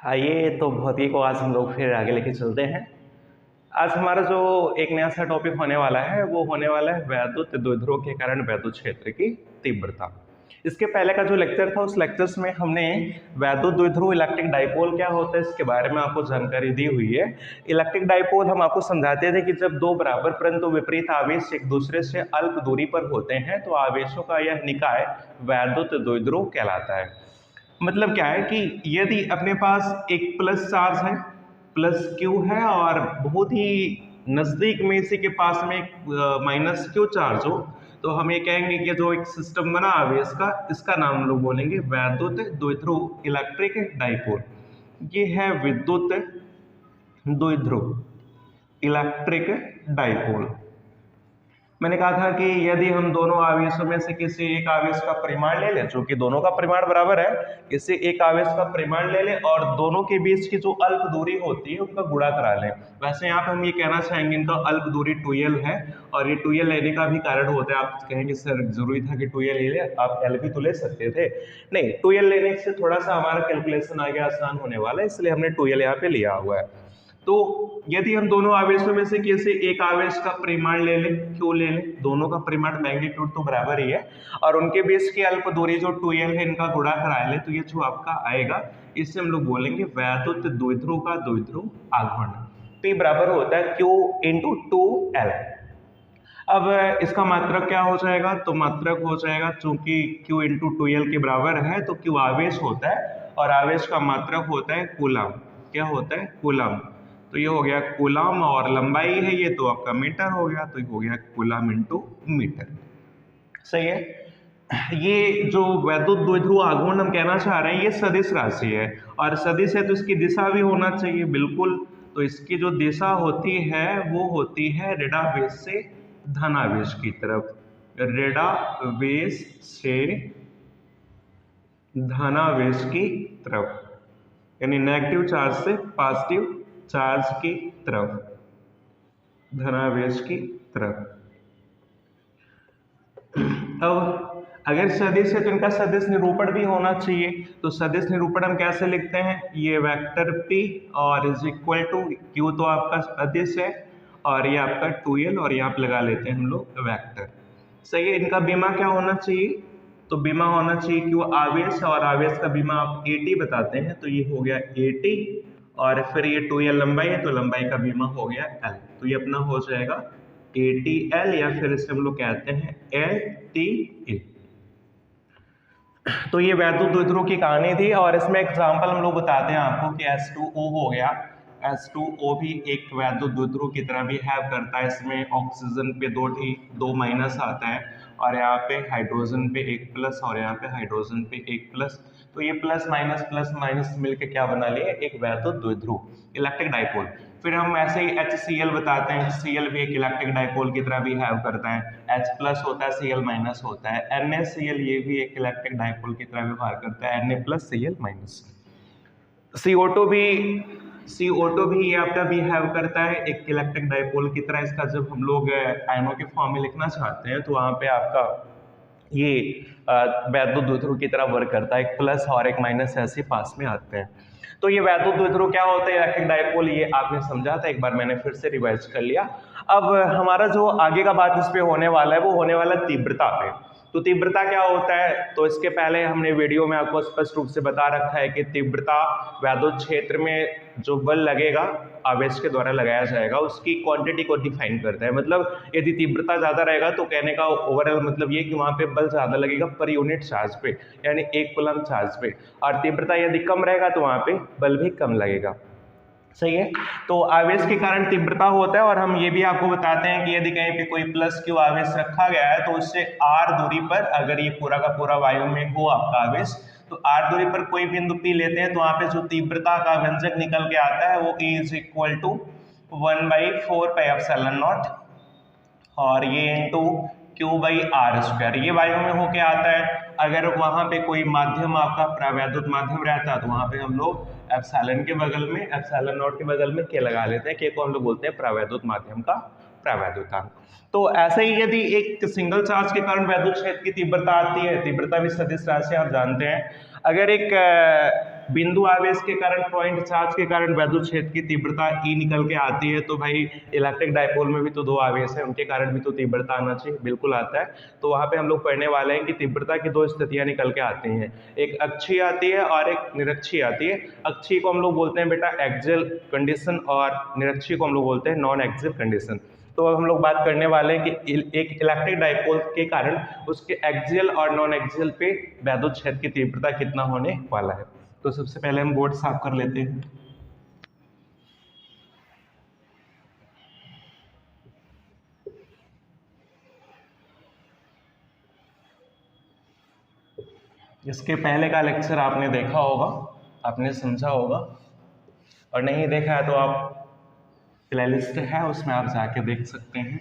आइए तो भौतिकी को आज हम लोग फिर आगे लेके चलते हैं। आज हमारा जो एक नया सा टॉपिक होने वाला है वो होने वाला है वैद्युत द्विध्रुव के कारण वैद्युत क्षेत्र की तीव्रता। इसके पहले का जो लेक्चर था उस लेक्चर्स में हमने वैद्युत द्विध्रुव इलेक्ट्रिक डाइपोल क्या होता है इसके बारे में आपको जानकारी दी हुई है। इलेक्ट्रिक डाइपोल हम आपको समझाते थे कि जब दो बराबर परंतु विपरीत आवेश एक दूसरे से अल्प दूरी पर होते हैं तो आवेशों का यह निकाय वैद्युत द्विध्रुव कहलाता है। मतलब क्या है कि यदि अपने पास एक प्लस चार्ज है, प्लस क्यू है, और बहुत ही नज़दीक में इसी के पास में एक माइनस क्यू चार्ज हो, तो हम ये कहेंगे कि जो एक सिस्टम बना आवेश का, इसका नाम हम लोग बोलेंगे वैद्युत द्विध्रुव इलेक्ट्रिक डाइपोल। ये है विद्युत द्विध्रुव इलेक्ट्रिक डाइपोल। मैंने कहा था कि यदि हम दोनों आवेशों में से किसी एक आवेश का परिमाण ले लें, जो कि दोनों का परिमाण बराबर है, किसी एक आवेश का परिमाण ले लें और दोनों के बीच की जो अल्प दूरी होती है उनका गुणा करा लें। वैसे यहाँ पे हम ये कहना चाहेंगे इनका अल्प दूरी 2l है, और ये 2l लेने का भी कारण होता है। आप कहेंगे सर जरूरी था कि 2l ले लें, आप l भी तो ले सकते थे। नहीं, 2l लेने से थोड़ा सा हमारा कैलकुलेशन आगे आसान होने वाला है, इसलिए हमने 2l यहाँ पे लिया हुआ है। तो यदि हम दोनों आवेशों में से किसी एक आवेश का परिमाण ले लें, क्यों ले लें, दोनों का परिमाण मैग्नीट्यूड तो बराबर ही है, और उनके बीच की अल्प दूरी जो 2l है इनका गुणा करा लें, तो ये जो आपका आएगा इससे हम लोग बोलेंगे वैद्युत द्विध्रुव का द्विध्रुव आघूर्ण। P बराबर होता है Q इंटू 2l। अब इसका मात्रक क्या हो जाएगा, तो मात्रक हो जाएगा, चूंकि Q इंटू 2l के बराबर है तो Q आवेश होता है और आवेश का मात्रक होता है कूलम। क्या होता है, कूलम। तो ये हो गया कूलम, और लंबाई है ये तो आपका मीटर हो गया, तो ये हो गया कूलम इंटू मीटर। सही है। ये जो वैद्युत द्विध्रुव आघूर्ण हम कहना चाह रहे हैं ये सदिश राशि है, और सदिश है तो इसकी दिशा भी होना चाहिए बिल्कुल। तो इसकी जो दिशा होती है वो होती है ऋणावेश से धनावेश की तरफ, ऋणावेश से धनावेश की तरफ, यानी नेगेटिव चार्ज से पॉजिटिव चार्ज की तरफ, धनावेश की तरफ। अब अगर सदिश है तो इनका सदिश निरूपण भी होना चाहिए। तो सदिश निरूपण हम कैसे लिखते हैं, ये वेक्टर P और इज इक्वल टू Q, तो आपका सदिश है, और ये आपका 2l, और यहाँ पे लगा लेते हैं हम लोग वेक्टर। सही है। इनका बीमा क्या होना चाहिए, तो बीमा होना चाहिए Q आवेश, और आवेश का बीमा आप AT बताते हैं, तो ये हो गया AT, और फिर ये 2l लंबाई है तो लंबाई का बीमा हो गया L, तो ये अपना हो जाएगा ATL, या फिर इसे हम लोग कहते हैं LTA। तो ये वैद्युत द्विध्रुव की कहानी थी, और इसमें एग्जांपल हम लोग बताते हैं आपको कि H2O हो गया। H2O भी एक वैद्युत द्विध्रुव की तरह बिहेव करता है। इसमें ऑक्सीजन पे दो माइनस आता है, और यहाँ पे हाइड्रोजन पे एक प्लस, और यहाँ पे हाइड्रोजन पे एक प्लस। तो ये प्लस माइनस मिलके क्या बना लिए, एक वैद्युत द्विध्रुव इलेक्ट्रिक डाइपोल। फिर हम ऐसे ही HCl बताते हैं। HCl भी एक इलेक्ट्रिक डाइपोल की तरह बिहेव करता है। H प्लस होता है, Cl माइनस होता है। NaCl ये भी एक इलेक्ट्रिक डाइपोल की तरह व्यवहार करता है, Na plus Cl minus. CO2 भी ये आपका बिहेव करता है एक इलेक्ट्रिक डाइपोल की तरह। इसका जब हम लोग आयनों के फॉर्म में लिखना चाहते हैं तो वहाँ पे आपका ये वैद्युत द्विध्रुव की तरह वर्क करता है, एक प्लस और एक माइनस ऐसे पास में आते हैं। तो ये वैद्युत द्विध्रुव क्या होता है, इलेक्ट्रिक डाइपोल, ये आपने समझा था, एक बार मैंने फिर से रिवाइज कर लिया। अब हमारा जो आगे का बात इस पे होने वाला है वो होने वाला है तीव्रता पे। तो तीव्रता क्या होता है, तो इसके पहले हमने वीडियो में आपको स्पष्ट रूप से बता रखा है कि तीव्रता वैद्युत क्षेत्र में जो बल लगेगा आवेश के द्वारा लगाया जाएगा उसकी क्वांटिटी को डिफाइन करता है। मतलब यदि तीव्रता ज्यादा रहेगा तो कहने का ओवरऑल मतलब ये कि वहां पे बल ज्यादा लगेगा पर यूनिट चार्ज पे, यानी 1 कूलम चार्ज पे, और तीव्रता यदि कम रहेगा तो वहां पे बल भी कम लगेगा। सही है। तो आवेश के कारण तीव्रता होता है, और हम ये भी आपको बताते हैं कि यदि कहीं पे कोई प्लस क्यू आवेश रखा गया है तो उससे r दूरी पर, अगर ये पूरा का पूरा वायु में हो आपका आवेश, तो r दूरी पर कोई बिंदु P लेते हैं तो वहां पे जो तीव्रता का व्यंजक निकल के आता है वो E is equal to 1/4 pi epsilon naught, और ये इंटू Q/r², ये वायु में होके आता है। अगर वहां पे कोई माध्यम आपका प्रावैद्युत माध्यम रहता है तो वहां पे हम लोग एप्सिलॉन के बगल में, एप्सिलॉन नॉट के बगल में K लगा लेते हैं। K को हम लोग बोलते हैं प्रावैद्युत माध्यम का प्रावैद्युतांक। तो ऐसे ही यदि एक सिंगल चार्ज के कारण वैद्युत क्षेत्र की तीव्रता आती है, तीव्रता भी सदिश राशि आप जानते हैं। अगर एक बिंदु आवेश के कारण, पॉइंट चार्ज के कारण वैद्युत क्षेत्र की तीव्रता E निकल के आती है। तो भाई इलेक्ट्रिक डाइपोल में भी तो दो आवेश है, उनके कारण भी तो तीव्रता आना चाहिए, बिल्कुल आता है। तो वहाँ पे हम लोग पढ़ने वाले हैं कि तीव्रता की दो स्थितियाँ निकल के आती हैं, एक अक्षीय आती है और एक निरक्षीय आती है। अक्षीय को हम लोग बोलते हैं बेटा एक्सियल कंडीशन और निरक्षीय को हम लोग बोलते हैं नॉन एक्सियल कंडीशन। तो अब हम लोग बात करने वाले हैं कि एक इलेक्ट्रिक डाइपोल के कारण उसके एक्सियल और नॉन एक्सियल पे वैद्युत क्षेत्र की तीव्रता कितना होने वाला है। तो सबसे पहले हम बोर्ड साफ कर लेते हैं। इसके पहले का लेक्चर आपने देखा होगा, आपने समझा होगा, और नहीं देखा है तो आप प्लेलिस्ट है उसमें आप जाके देख सकते हैं।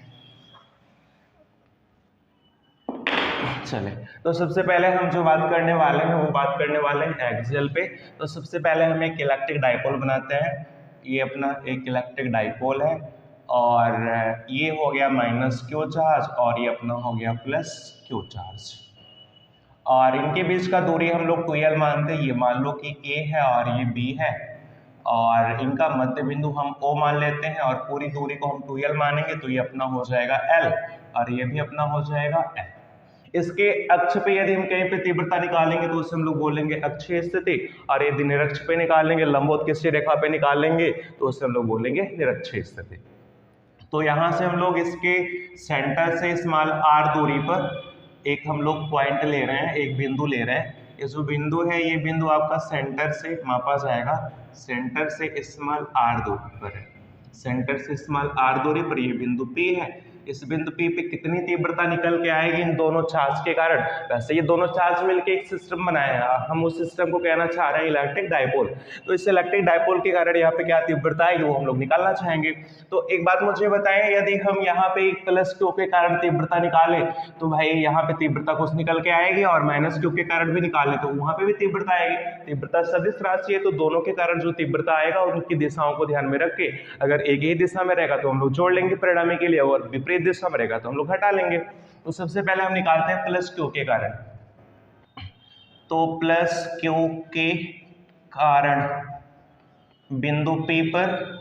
चले, तो सबसे पहले हम जो बात करने वाले हैं वो बात करने वाले हैं एक्सियल पे। तो सबसे पहले हम एक इलेक्ट्रिक डाइपोल बनाते हैं। ये अपना एक इलेक्ट्रिक डाइपोल है और ये हो गया माइनस क्यू चार्ज और ये अपना हो गया प्लस क्यू चार्ज, और इनके बीच का दूरी हम लोग 2l मानते हैं। ये मान लो कि A है और ये B है, और इनका मध्य बिंदु हम O मान लेते हैं, और पूरी दूरी को हम 2l मानेंगे तो ये अपना हो जाएगा L और ये भी अपना हो जाएगा L। इसके अक्ष पे यदि हम कहीं पे तीव्रता निकालेंगे तो उसे हम लोग बोलेंगे अक्षीय स्थिति, और यदि निरक्ष पे निकालेंगे, लंबवत किसी रेखा पे निकालेंगे तो उसे हम लोग बोलेंगे निरक्षीय स्थिति। तो यहाँ से हम लोग इसके सेंटर से स्मॉल r दूरी पर एक हम लोग पॉइंट ले रहे हैं, एक बिंदु ले रहे हैं। ये जो बिंदु है ये बिंदु आपका सेंटर से मापा जाएगा, सेंटर से स्मॉल r दूरी पर है, सेंटर से स्मॉल r दूरी पर ये बिंदु P है। इस बिंदु P पे कितनी तीव्रता निकल के आएगी इन दोनों चार्ज के कारण। वैसे ये दोनों चार्ज मिलके एक सिस्टम बनाए हैं, हम उस सिस्टम को कहना चाह रहे हैं इलेक्ट्रिक डाइपोल। तो इस इलेक्ट्रिक डाइपोल के कारण यहाँ पे क्या तीव्रता आएगी वो हम लोग निकालना चाहेंगे। तो एक बात मुझे बताएं, यदि हम यहाँ पे एक प्लस क्यू के कारण तीव्रता निकाले तो भाई यहाँ पे तीव्रता कुछ निकल के आएगी, और माइनस क्यू के कारण भी निकाले तो वहां पे भी तीव्रता आएगी। तीव्रता सदिश राशि है तो दोनों के कारण जो तीव्रता आएगा उनकी दिशाओं को ध्यान में रख के, अगर एक ही दिशा में रहेगा तो हम लोग जोड़ लेंगे परिणामी के लिए, और विपरीत दिशा में रहेगा तो हम लोग हटा लेंगे। तो सबसे पहले हम निकालते हैं प्लस क्यू के कारण। तो प्लस क्यू के कारण बिंदु P पर,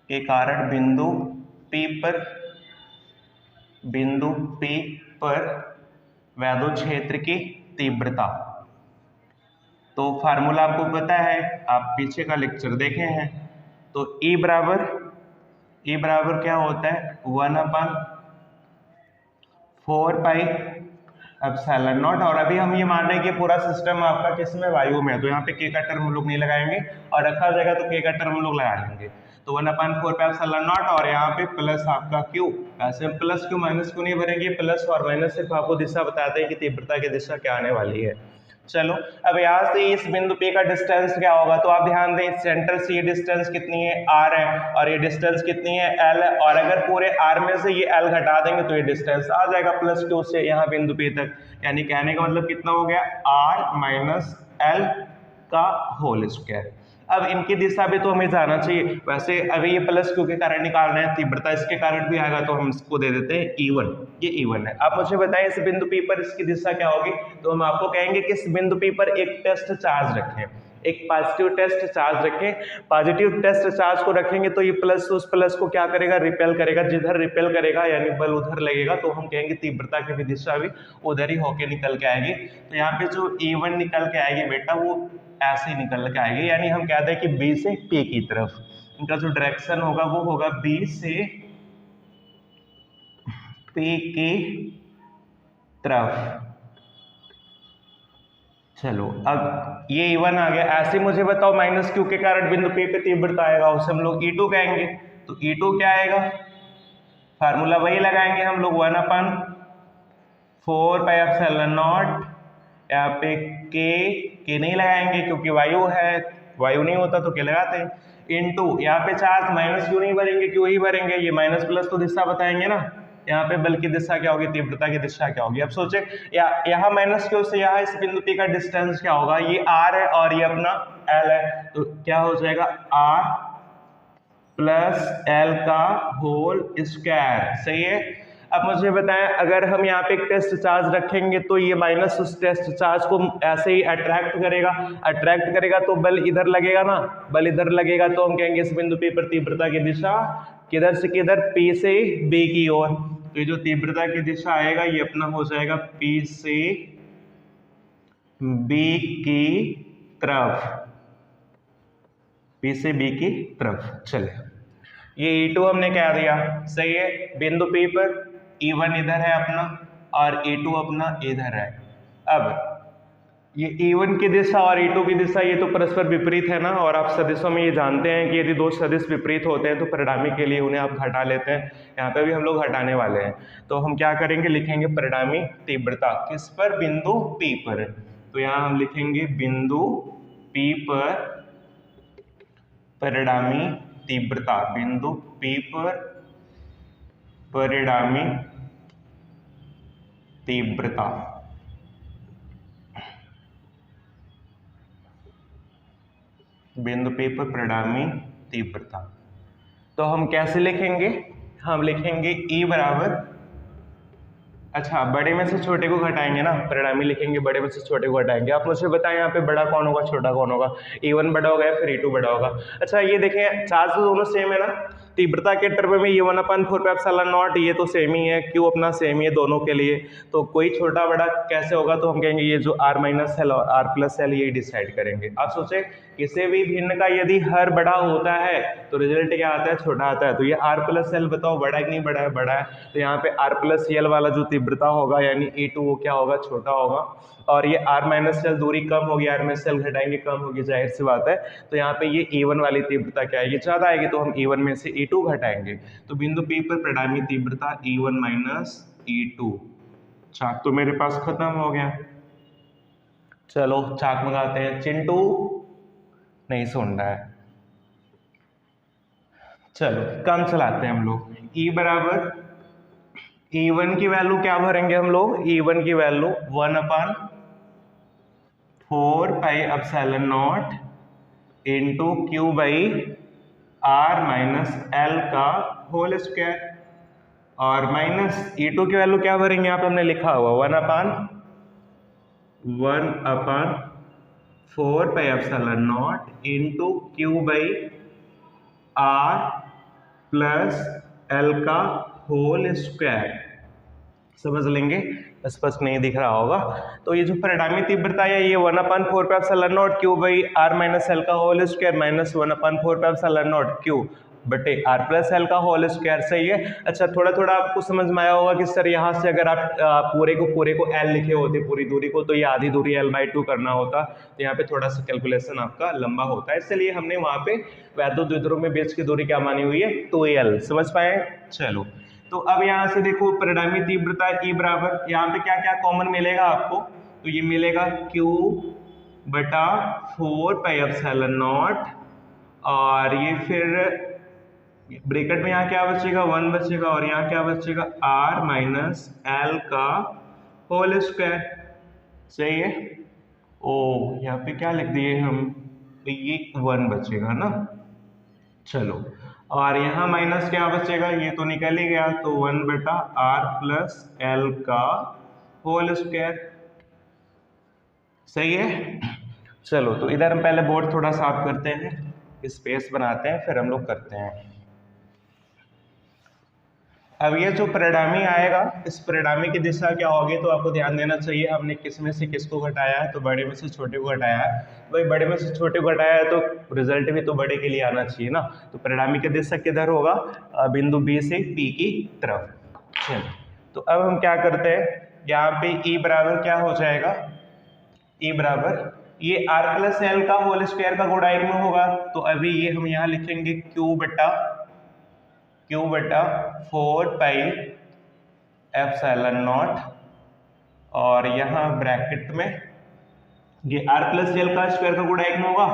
के कारण बिंदु P पर, बिंदु P पर वैद्युत क्षेत्र की तीव्रता। तो फार्मूला आपको पता है, आप पीछे का लेक्चर देखे हैं। तो E बराबर क्या होता है 1/4 पाई एप्सिलॉन नॉट। और अभी हम ये मान रहे हैं कि पूरा सिस्टम आपका किसमें, वायु में है, तो यहाँ पे K का टर्म हम लोग नहीं लगाएंगे, और रखा जाएगा तो K का टर्म हम लोग लगा लेंगे। तो 1/4 पाई एप्सिलॉन नॉट, और यहाँ पे प्लस आपका Q। ऐसे हम प्लस Q माइनस Q नहीं भरेंगे, प्लस और माइनस सिर्फ आपको दिशा बताते हैं कि तीव्रता की दिशा क्या आने वाली है। चलो, अब यहाँ से इस बिंदु P का डिस्टेंस क्या होगा, तो आप ध्यान दें सेंटर से ये डिस्टेंस कितनी है r है, और ये डिस्टेंस कितनी है l है, और अगर पूरे r में से ये l घटा देंगे तो ये डिस्टेंस आ जाएगा प्लस Q से यहाँ बिंदु P तक। यानी कहने का मतलब कितना हो गया r माइनस l का होल स्क्वायर। अब इनकी दिशा भी तो हमें जाना चाहिए। वैसे अभी ये प्लस क्यू के कारण निकाल रहे हैं, तीव्रता इसके कारण भी आएगा तो हम इसको दे देते हैं E1। ये E1 है। आप मुझे बताएं इस बिंदु P पर इसकी दिशा क्या होगी। तो हम आपको कहेंगे कि इस बिंदु P पर एक टेस्ट चार्ज रखें, एक पॉजिटिव टेस्ट चार्ज रखें। पॉजिटिव टेस्ट चार्ज को रखेंगे तो ये प्लस उस प्लस को क्या करेगा, रिपेल करेगा। जिधर रिपेल करेगा यानी बल उधर लगेगा, तो हम कहेंगे तीव्रता की भी दिशा भी उधर ही होके निकल के आएगी। तो यहाँ पे जो E1 निकल के आएगी बेटा वो ऐसे ही निकल के आएगी, यानी हम कहते हैं कि B से P की तरफ इनका जो डायरेक्शन होगा वो होगा B से P की तरफ। चलो, अब ये E1 आ गया। ऐसे मुझे बताओ माइनस क्यू के कारण बिंदु P पे तीव्रता आएगा, उसे हम लोग E2 कहेंगे। तो E2 क्या आएगा, फार्मूला वही लगाएंगे हम लोग 1/4 पाई एप्सिलॉन नॉट। यहाँ पे के नहीं लगाएंगे क्योंकि वायु है, वायु नहीं होता तो के लगाते हैं, इनटू यहाँ पे चार्ज माइनस क्यू नहीं भरेंगे, क्यू ही भरेंगे। ये माइनस प्लस तो दिशा बताएंगे ना, यहाँ पे बल की दिशा क्या होगी, तीव्रता की दिशा क्या होगी। अब सोचे यहाँ माइनस क्यू से यहाँ इस बिंदु P का डिस्टेंस क्या होगा, ये r है और ये अपना l है, तो क्या हो जाएगा r प्लस l का होल स्क्वायर। सही है। अब मुझे बताएं, अगर हम यहाँ पे एक टेस्ट चार्ज रखेंगे तो ये माइनस उस टेस्ट चार्ज को ऐसे ही अट्रैक्ट करेगा तो बल इधर लगेगा ना, बल इधर लगेगा तो हम कहेंगे इस बिंदु P पर तीव्रता की दिशा किधर से किधर, P से B की ओर। तो ये जो तीव्रता की दिशा आएगा ये अपना हो जाएगा P से B की तरफ, P से B की तरफ। चले, ये E2 हमने क्या दिया, सही है, बिंदु P पर E1 इधर है अपना और E2 अपना इधर है। अब ये E1 की दिशा और E2 की दिशा ये तो परस्पर विपरीत है ना, और आप सदिशों में ये जानते हैं कि यदि दो सदिश विपरीत होते हैं तो परिणामी के लिए उन्हें आप घटा लेते हैं। यहाँ पे भी हम लोग घटाने वाले हैं, तो हम क्या करेंगे, लिखेंगे परिणामी तीव्रता किस पर, बिंदु P पर। तो यहाँ हम लिखेंगे बिंदु P पर परिणामी तीव्रता, बिंदु P पर परिणामी तीव्रता। बिंदु P पर परिणामी तीव्रता। तो हम कैसे लिखेंगे, हम लिखेंगे E बराबर, अच्छा बड़े में से छोटे को घटाएंगे ना, परिणामी लिखेंगे बड़े में से छोटे को घटाएंगे। आप मुझे बताएं यहाँ पे बड़ा कौन होगा छोटा कौन होगा, E1 बड़ा होगा या फिर E2 बड़ा होगा। अच्छा ये देखें चार्ज तो दोनों सेम है ना, तीव्रता के टर्म में ये 1/4πε0 ये तो सेम ही है, क्यू अपना सेम ही है दोनों के लिए, तो कोई छोटा बड़ा कैसे होगा, तो हम कहेंगे ये जो r माइनस एल और r प्लस एल ये डिसाइड करेंगे। आप सोचे किसी भी भिन्न का यदि हर बड़ा होता है तो रिजल्ट क्या आता है, छोटा आता है। तो ये r प्लस एल बताओ बड़ा है कि नहीं बड़ा है, बड़ा है। तो यहाँ पे r प्लस एल वाला जो तीव्रता होगा यानी E2 वो क्या होगा, छोटा होगा, और ये r माइनस एल दूरी कम होगी, r माइनस एल घटाएंगे कम होगी, जाहिर सी बात है। तो यहाँ पे ये E1 वाली तीव्रता क्या है, ये ज्यादा आएगी, तो हम E1 में से E2 घटाएंगे। तो बिंदु P पर परिणामी तीव्रता E1 माइनस E2। चाक तो मेरे पास खत्म हो गया, चलो चाक मंगाते हैं। चिंटू नहीं सुन रहा है, चलो काम चलाते हैं हम लोग। E बराबर E1 की वैल्यू क्या भरेंगे हम लोग, E1 की value 1/4πε0 into Q by r minus L का होल स्क्वायर, और माइनस E2 की वैल्यू क्या भरेंगे, यहाँ पे हमने लिखा हुआ 1/4πε0 into Q by r plus L का होल स्क्वायर। समझ लेंगे, स्पष्ट नहीं दिख रहा होगा। तो ये जो परिणामी तीव्रता है ये 1/4πε0 Q by r minus L का होल स्क्वायर माइनस 1/4πε0 क्यू बटे r प्लस एल का होल स्क्वायर, सही है। अच्छा थोड़ा थोड़ा आपको समझ में आया होगा कि सर यहाँ से अगर आप पूरे को l लिखे होते पूरी दूरी को, तो ये आधी दूरी l/2 करना होता, तो यहाँ पे थोड़ा सा कैलकुलेशन आपका लंबा होता है, इसलिए हमने वहाँ पे वैद्युत द्विध्रुव में बीच की दूरी क्या मानी हुई है, 2l। समझ पाए, चलो। तो अब यहाँ से देखो परिणामी तीव्रता E बराबर, यहाँ पे क्या क्या कॉमन मिलेगा आपको, तो ये मिलेगा Q बटा 4πε0, और ये फिर ब्रैकेट में यहाँ क्या बचेगा 1 बचेगा, और यहाँ क्या बचेगा r माइनस एल का होल स्क्वायर, सही है। ओ यहाँ पे क्या लिख दिए हम, तो ये 1 बचेगा ना, चलो, और यहाँ माइनस क्या बचेगा, ये तो निकल ही गया, तो 1/r प्लस एल का होल स्क्वायर, सही है। चलो तो इधर हम पहले बोर्ड थोड़ा साफ करते हैं, स्पेस बनाते हैं, फिर हम लोग करते हैं। अब ये जो परिणामी आएगा, इस परिणामी की दिशा क्या होगी, तो आपको ध्यान देना चाहिए हमने किस में से किसको घटाया है, तो बड़े में से छोटे को घटाया है। भाई बड़े में से छोटे को घटाया है तो रिजल्ट भी तो बड़े के लिए आना चाहिए ना, तो परिणामी की दिशा किधर होगा, बिंदु B से P की तरफ। चलो तो अब हम क्या करते हैं, यहाँ पे E बराबर क्या हो जाएगा, E बराबर ये r प्लस एल का होल स्क्वायर का गुणा 1 में होगा, तो अभी ये हम यहाँ लिखेंगे Q बटा 4πε0, और यहाँ ब्रैकेट में ये r प्लस एल का स्क्वायर का गुणा 1 में होगा।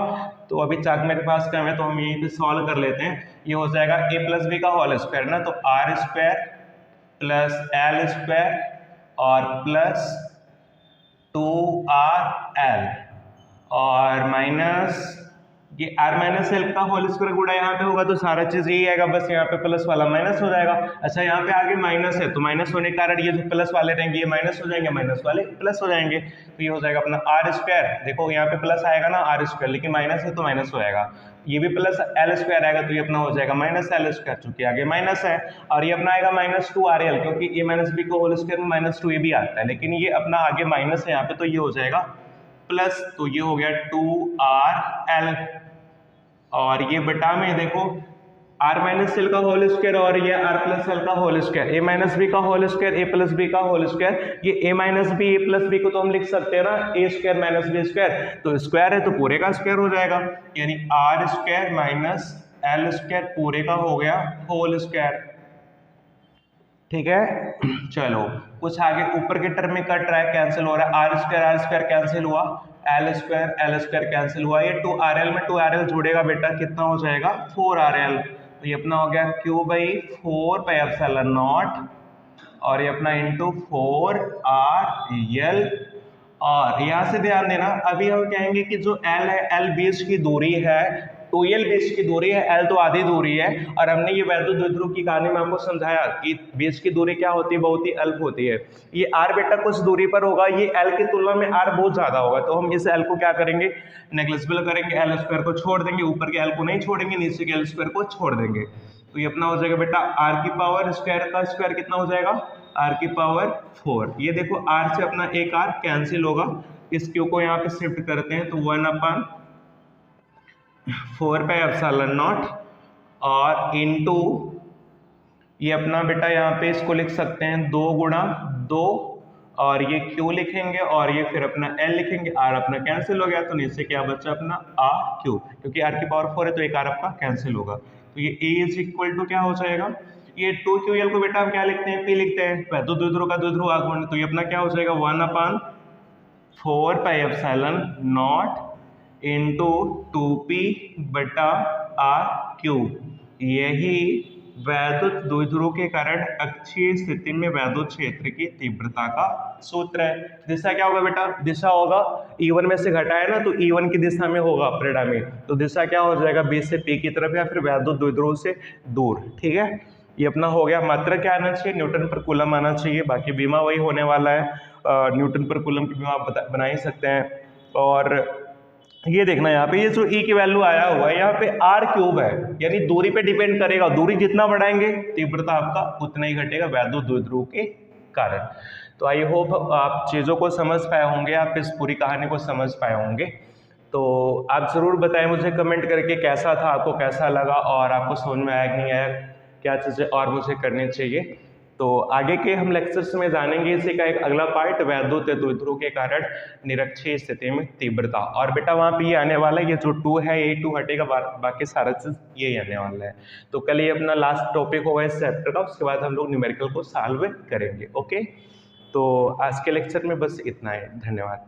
तो अभी चाक मेरे पास कम है तो हम यहीं पे सॉल्व कर लेते हैं। ये हो जाएगा a प्लस बी का होल स्क्वायर ना, तो r square plus L square और प्लस 2rl और माइनस ये r माइनस एल का होल स्क्वायर गुणा यहाँ पे होगा तो सारा चीज यही आएगा, बस यहाँ पे प्लस वाला माइनस हो जाएगा। अच्छा यहाँ पे आगे माइनस है तो माइनस होने के कारण ये जो प्लस वाले रहेंगे ये माइनस हो जाएंगे, माइनस वाले प्लस हो जाएंगे, तो ये हो जाएगा अपना आर स्क्वायर। देखो यहाँ पे प्लस आएगा ना आर स्क्वायर, लेकिन माइनस है तो माइनस हो जाएगा। ये भी प्लस एल स्क्वायर आएगा तो ये अपना हो जाएगा माइनस एल स्क्वायर, चूंकि आगे माइनस है। और ये अपना आएगा माइनस 2RL, क्योंकि ए माइनस बी को होल स्क्वायर में माइनस 2 ए भी आता है, लेकिन ये अपना आगे माइनस है यहाँ पे तो ये हो जाएगा प्लस, तो ये हो गया 2RL। और ये बटा में देखो r माइनस एल का होल स्क्वायर और ये r प्लस एल का whole square, a minus B का whole square, a plus B का होल स्क्वायर। ये a minus B a plus B को तो हम लिख सकते हैं ना a square minus B square, तो स्क्वायर है तो पूरे का स्क्वायर हो जाएगा, यानी r square minus L square पूरे का हो गया होल स्क्वायर। ठीक है, चलो कुछ आगे ऊपर के टर्म में कट रहा है, कैंसिल हो रहा है, r स्क्वायर कैंसिल हुआ, एल स्क्वायर कैंसिल हुआ, ये 2RL में 2RL जोड़ेगा बेटा कितना हो जाएगा 4RL, तो ये अपना हो गया Q by 4 pi epsilon naught और ये अपना इंटू 4RL। और यहाँ से ध्यान देना, अभी हम कहेंगे कि जो L है L बेस की दूरी है, 2L बेस की दूरी है, L तो आधी दूरी है। और हमने ये वैद्युत द्विध्रुव की कहानी में आपको समझाया कि बेस की दूरी क्या होती है, बहुत ही अल्प होती है। ये R बेटा कुछ दूरी पर होगा, ये L की तुलना में R बहुत ज्यादा होगा, तो हम इस L को क्या करेंगे नेग्लिजिबल करेंगे, L स्क्वायर को छोड़ देंगे, ऊपर के L को नहीं छोड़ेंगे, नीचे के L स्क्वायर को छोड़ देंगे, तो ये अपना हो जाएगा बेटा R की पावर स्क्वायर का स्क्वायर कितना हो जाएगा R की पावर 4। ये देखो R से अपना एक R कैंसिल होगा, इस Q को यहाँ पे शिफ्ट करते हैं तो 1/4 पाई एप्सिलॉन नॉट और इनटू ये अपना बेटा यहाँ पे इसको लिख सकते हैं 2 गुणा 2 और ये Q लिखेंगे और ये फिर अपना L लिखेंगे, R अपना कैंसिल हो गया तो नीचे क्या बचा अपना RQ, क्योंकि R की पावर 4 है तो एक R आपका कैंसिल होगा, तो ये A इज इक्वल टू क्या हो जाएगा, ये 2QL को बेटा हम क्या लिखते हैं P लिखते हैं, वैद्युत द्विध्रुव का द्विध्रुव आघूर्ण, तो ये अपना क्या हो जाएगा 1/4 pi epsilon not into 2P बटा RQ। यही वैद्युत द्विध्रुव के कारण अक्षीय स्थिति में वैद्युत क्षेत्र की तीव्रता का सूत्र है। दिशा क्या होगा बेटा, दिशा होगा E1 में से घटाया ना तो E1 की दिशा में होगा परिणामी, तो दिशा क्या हो जाएगा B से P की तरफ या फिर वैद्युत द्विध्रुव से दूर। ठीक है, ये अपना हो गया। मात्रा क्या आना चाहिए, न्यूटन पर कूलम आना चाहिए, बाकी बीमा वही होने वाला है, न्यूटन पर कूलम की बीमा आप बना ही सकते हैं। और ये देखना यहाँ पे ये जो E की वैल्यू आया हुआ है यहाँ पे R³ है, यानी दूरी पे डिपेंड करेगा, दूरी जितना बढ़ाएंगे तीव्रता आपका उतना ही घटेगा वैद्युत द्विध्रुव के कारण। तो आई होप आप चीज़ों को समझ पाए होंगे, आप इस पूरी कहानी को समझ पाए होंगे। तो आप ज़रूर बताएं मुझे कमेंट करके कैसा था, आपको कैसा लगा और आपको समझ में आया कि नहीं आया, क्या चीज़ें और मुझे करनी चाहिए। तो आगे के हम लेक्चर्स में जानेंगे इसी का एक अगला पार्ट, वैद्युत द्विध्रुव के कारण निरक्षीय स्थिति में तीव्रता। और बेटा वहाँ पे ये आने वाला है, ये जो 2 है ये 2 हटेगा, बाकी सारा चीज़ यही आने वाला है। तो कल ये अपना लास्ट टॉपिक होगा इस चैप्टर का, उसके बाद हम लोग न्यूमेरिकल को सॉल्व करेंगे। ओके, तो आज के लेक्चर में बस इतना है, धन्यवाद।